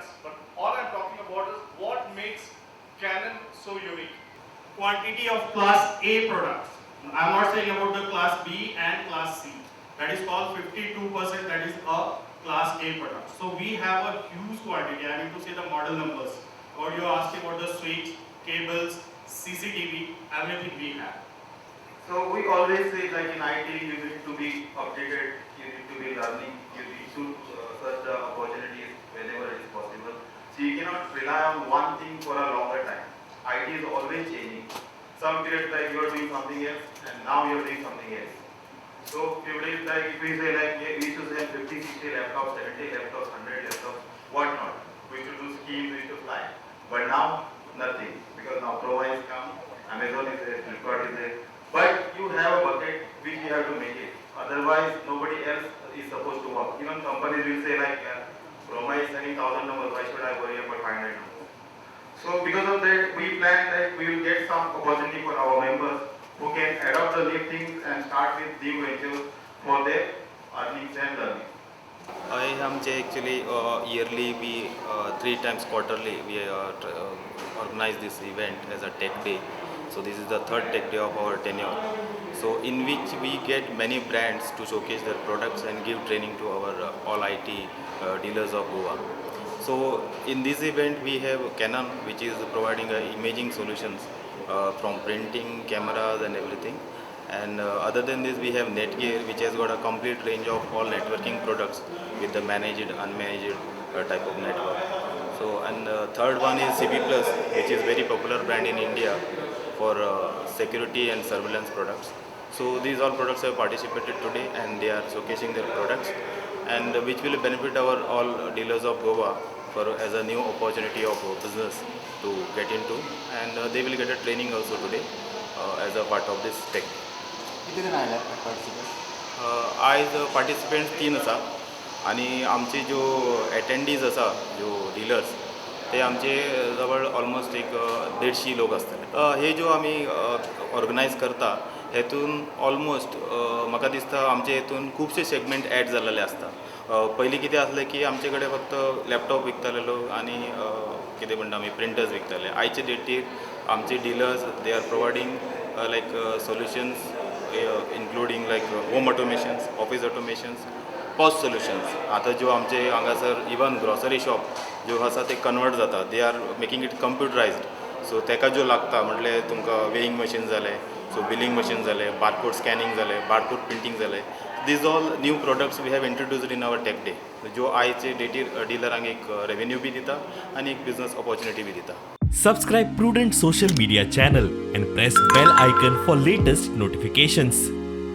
brands, but all I'm talking about is what makes Canon so unique. Quantity of class A products. I'm not saying about the class B and class C. That is called 52%, that is a class A product. So we have a huge quantity. I need to say the model numbers. Or you're asking about the switch, cables, CCTV, everything we have. So we always say, like in IT, you need to be updated, you need to be learning, you need to search the opportunities whenever it is possible. So you cannot rely on one thing for a longer time. IT is always changing. Some period like you are doing something else, and now you are doing something else. So if we say like we should sell 50, 60 laptops, 70 laptops, 100 laptops, what not? We should do schemes, we should fly. But now nothing, because now Prova is come, Amazon is there, Flipkart is there. But you have a bucket which you have to make it. Otherwise, nobody else is supposed to work. Even companies will say like, Roma is selling 1,000 numbers, why should I worry about 500 numbers? So because of that, we plan that we will get some opportunity for our members who can adopt the new things and start with new ventures for their earnings and learning. आमचे actually yearly we 3 times quarterly we organize this event as a tech day. So this is the third tech day of our tenure. So in which we get many brands to showcase their products and give training to our all IT dealers of Goa. So in this event we have Canon, which is providing imaging solutions from printing, cameras and everything. And other than this we have Netgear, which has got a complete range of all networking products with the managed, unmanaged type of network. So and third one is CB Plus, which is very popular brand in India for security and surveillance products. So these all products have participated today and they are showcasing their products, and which will benefit our all dealers of Goa for as a new opportunity of business to get into, and they will get a training also today as a part of this tech. आज participants 3 आसा आणि आमचे जो एटेंडीज आसा जो dealers ते आमचे जवळ ऑलमोस्ट एक 150 लोक असतात. हे जो आम्ही ऑर्गनायज करता हेतून ऑलमोस्ट म्हाका दिसता आमचे हेतून खुबशे सेगमेंट ॲड जाल्ले आसता. पयलीं कितें आसलें की आमचे कडेन फक्त लॅपटॉप विकताले लोक आनी कितें म्हणटा आमी प्रिंटर्स विकताले. आयचे डेटीर आमचे dealers they are providing like solutions including like home automations, office automations, post solutions. आतां ज्यो आमचे हांगासर इवन ग्रॉसरी शॉप ज्यो आसा ते कन्वर्ट जाता, they are making it computerised. So ताका ज्यो लागता म्हटल्यार तुमकां वेईंग मशीन जालें, सो बिलिंग मशीन जालें, बारकोड स्कॅनिंग जालें, बारकोड प्रिंटींग जालें. These all new products we have introduced in our tech day, ज्यो आयचे डेटीर डीलरांक एक रेवेन्यू बी दिता आनी एक बिजनस ऑपॉर्च्युनिटी बी दिता. Subscribe Prudent social media channel and press bell icon for latest notifications.